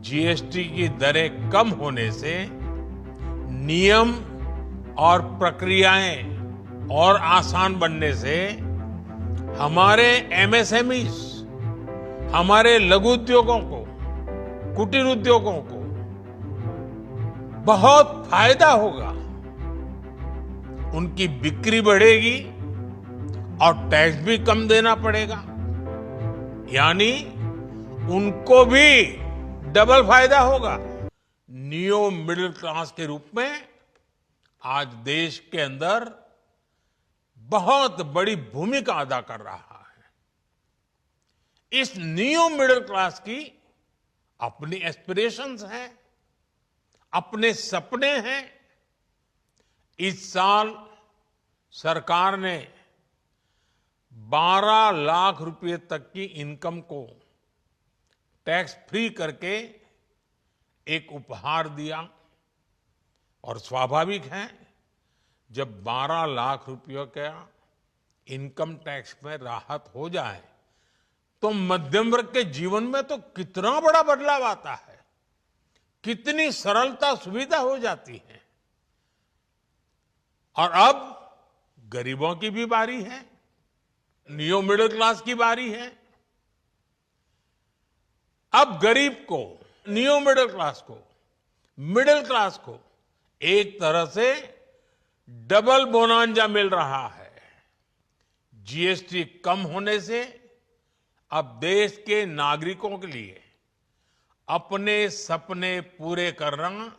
GST की दरें कम होने से नियम और प्रक्रियाएं और आसान बनने से हमारे एमएसएमईज, हमारे लघु उद्योगों को, कुटीर उद्योगों को बहुत फायदा होगा। उनकी बिक्री बढ़ेगी और टैक्स भी कम देना पड़ेगा, यानी उनको भी डबल फायदा होगा। नियो मिडिल क्लास के रूप में आज देश के अंदर बहुत बड़ी भूमिका अदा कर रहा है। इस नियो मिडिल क्लास की अपनी एस्पिरेशंस हैं, अपने सपने हैं। इस साल सरकार ने 12 लाख रुपए तक की इनकम को टैक्स फ्री करके एक उपहार दिया, और स्वाभाविक है जब 12 लाख रुपयों का इनकम टैक्स में राहत हो जाए तो मध्यम वर्ग के जीवन में तो कितना बड़ा बदलाव आता है, कितनी सरलता सुविधा हो जाती है। और अब गरीबों की भी बारी है, नियो मिडिल क्लास की बारी है। अब गरीब को, नियो मिडिल क्लास को एक तरह से डबल बोनांजा मिल रहा है। जीएसटी कम होने से अब देश के नागरिकों के लिए अपने सपने पूरे करना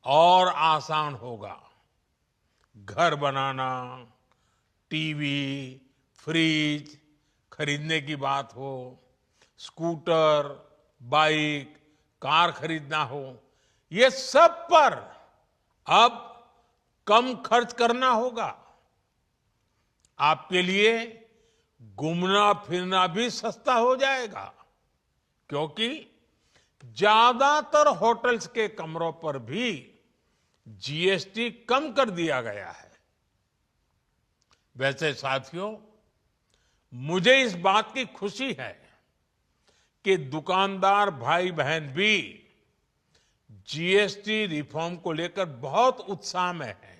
और आसान होगा। घर बनाना, टीवी, फ्रिज खरीदने की बात हो, स्कूटर, बाइक, कार खरीदना हो, ये सब पर अब कम खर्च करना होगा। आपके लिए घूमना फिरना भी सस्ता हो जाएगा, क्योंकि ज्यादातर होटल्स के कमरों पर भी जीएसटी कम कर दिया गया है। वैसे साथियों, मुझे इस बात की खुशी है कि दुकानदार भाई बहन भी जीएसटी रिफॉर्म को लेकर बहुत उत्साह में हैं।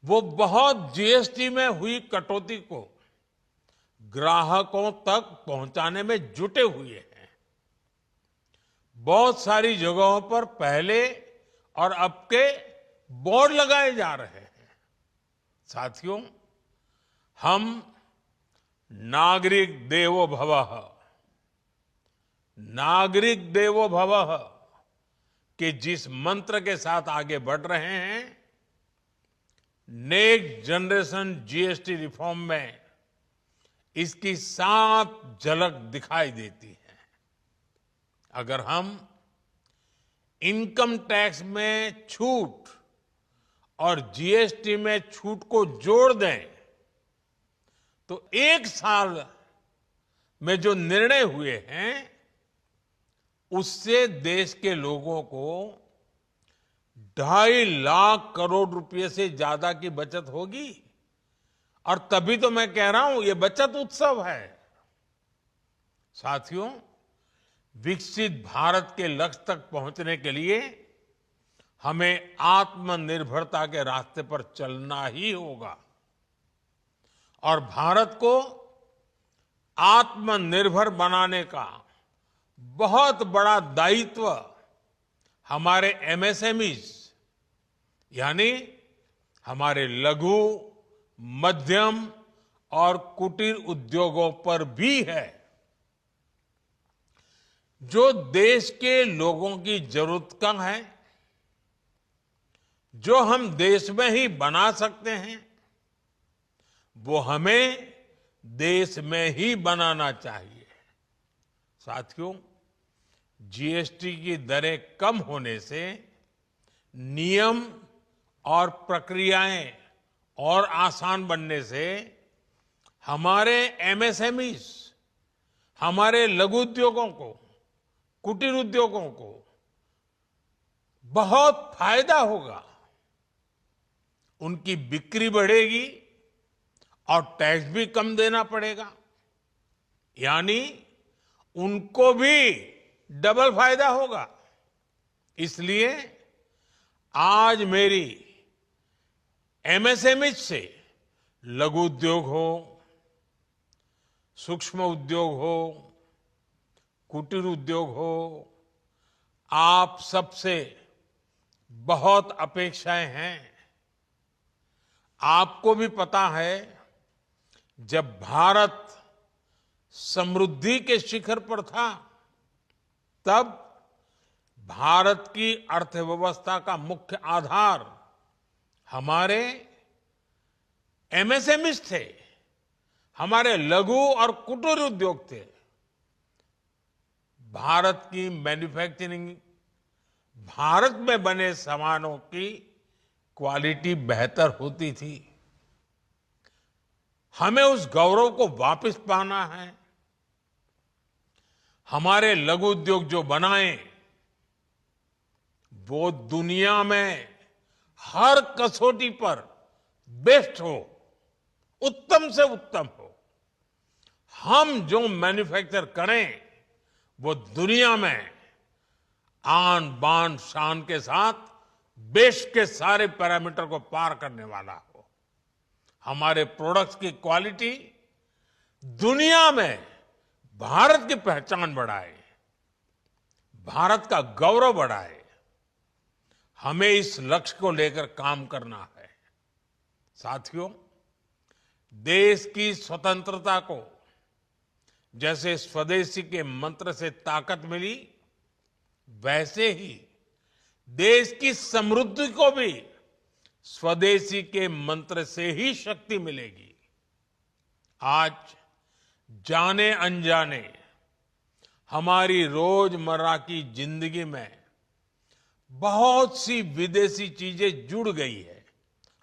वो बहुत जीएसटी में हुई कटौती को ग्राहकों तक पहुंचाने में जुटे हुए हैं। बहुत सारी जगहों पर पहले और अब के बोर्ड लगाए जा रहे हैं। साथियों, हम नागरिक देवो भवः के जिस मंत्र के साथ आगे बढ़ रहे हैं, नेक्स्ट जनरेशन जीएसटी रिफॉर्म में इसकी साफ झलक दिखाई देती है। अगर हम इनकम टैक्स में छूट और जीएसटी में छूट को जोड़ दें तो एक साल में जो निर्णय हुए हैं उससे देश के लोगों को 2.5 लाख करोड़ रुपए से ज्यादा की बचत होगी। और तभी तो मैं कह रहा हूं ये बचत उत्सव है। साथियों, विकसित भारत के लक्ष्य तक पहुंचने के लिए हमें आत्मनिर्भरता के रास्ते पर चलना ही होगा। और भारत को आत्मनिर्भर बनाने का बहुत बड़ा दायित्व हमारे एमएसएमईज, यानी हमारे लघु, मध्यम और कुटीर उद्योगों पर भी है, जो देश के लोगों की जरूरत का है, जो हम देश में ही बना सकते हैं, वो हमें देश में ही बनाना चाहिए। साथियों, जीएसटी की दरें कम होने से नियम और प्रक्रियाएं और आसान बनने से हमारे एमएसएमईज, हमारे लघु उद्योगों को, कुटीर उद्योगों को बहुत फायदा होगा। उनकी बिक्री बढ़ेगी और टैक्स भी कम देना पड़ेगा, यानी उनको भी डबल फायदा होगा। इसलिए आज मेरी एमएसएमई से लघु उद्योग हो, सूक्ष्म उद्योग हो, कुटीर उद्योग हो, आप सबसे बहुत अपेक्षाएं हैं। आपको भी पता है, जब भारत समृद्धि के शिखर पर था, तब भारत की अर्थव्यवस्था का मुख्य आधार हमारे एमएसएमईज थे, हमारे लघु और कुटीर उद्योग थे। भारत की मैन्युफैक्चरिंग, भारत में बने सामानों की क्वालिटी बेहतर होती थी। हमें उस गौरव को वापस पाना है। हमारे लघु उद्योग जो बनाए, वो दुनिया में हर कसौटी पर बेस्ट हो, उत्तम से उत्तम हो। हम जो मैन्युफैक्चर करें, वो दुनिया में आन बान शान के साथ बेस्ट के सारे पैरामीटर को पार करने वाला हो। हमारे प्रोडक्ट्स की क्वालिटी दुनिया में भारत की पहचान बढ़ाए, भारत का गौरव बढ़ाए। हमें इस लक्ष्य को लेकर काम करना है। साथियों, देश की स्वतंत्रता को जैसे स्वदेशी के मंत्र से ताकत मिली, वैसे ही देश की समृद्धि को भी स्वदेशी के मंत्र से ही शक्ति मिलेगी। आज जाने अनजाने हमारी रोजमर्रा की जिंदगी में बहुत सी विदेशी चीजें जुड़ गई है,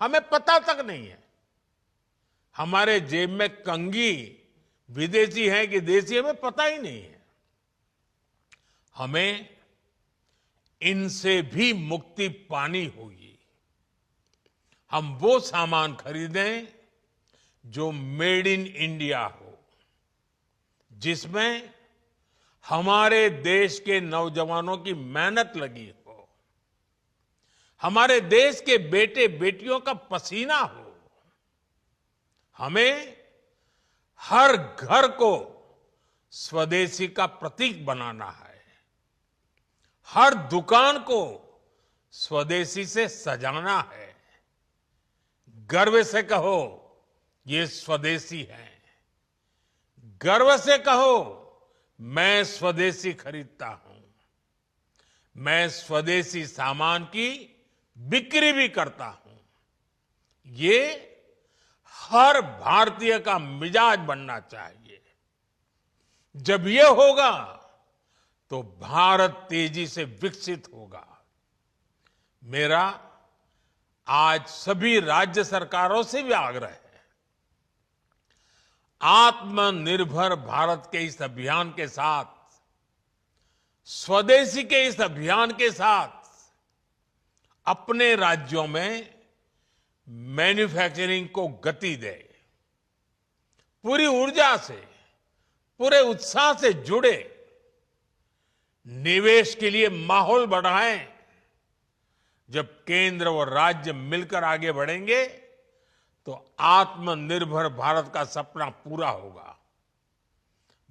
हमें पता तक नहीं है। हमारे जेब में कंघी विदेशी है कि देसी, हमें पता ही नहीं है। हमें इनसे भी मुक्ति पानी होगी। हम वो सामान खरीदें जो मेड इन इंडिया हो, जिसमें हमारे देश के नौजवानों की मेहनत लगी हो, हमारे देश के बेटे बेटियों का पसीना हो। हमें हर घर को स्वदेशी का प्रतीक बनाना है, हर दुकान को स्वदेशी से सजाना है। गर्व से कहो, ये स्वदेशी है। गर्व से कहो, मैं स्वदेशी खरीदता हूं। मैं स्वदेशी सामान की बिक्री भी करता हूं। ये हर भारतीय का मिजाज बनना चाहिए। जब ये होगा, तो भारत तेजी से विकसित होगा। मेरा आज सभी राज्य सरकारों से भी आग्रह है, आत्मनिर्भर भारत के इस अभियान के साथ, स्वदेशी के इस अभियान के साथ, अपने राज्यों में मैन्युफैक्चरिंग को गति दे। पूरी ऊर्जा से, पूरे उत्साह से जुड़े, निवेश के लिए माहौल बढ़ाएं। जब केंद्र और राज्य मिलकर आगे बढ़ेंगे, तो आत्मनिर्भर भारत का सपना पूरा होगा।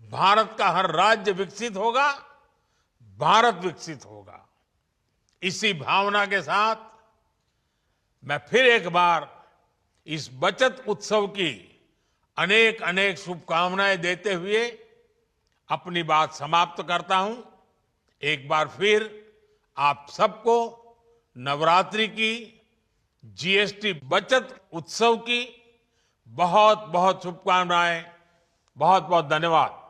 भारत का हर राज्य विकसित होगा, भारत विकसित होगा। इसी भावना के साथ मैं फिर एक बार इस बचत उत्सव की अनेक अनेक शुभकामनाएं देते हुए अपनी बात समाप्त करता हूं। एक बार फिर आप सबको नवरात्रि की, जीएसटी बचत उत्सव की बहुत बहुत शुभकामनाएं। बहुत बहुत धन्यवाद।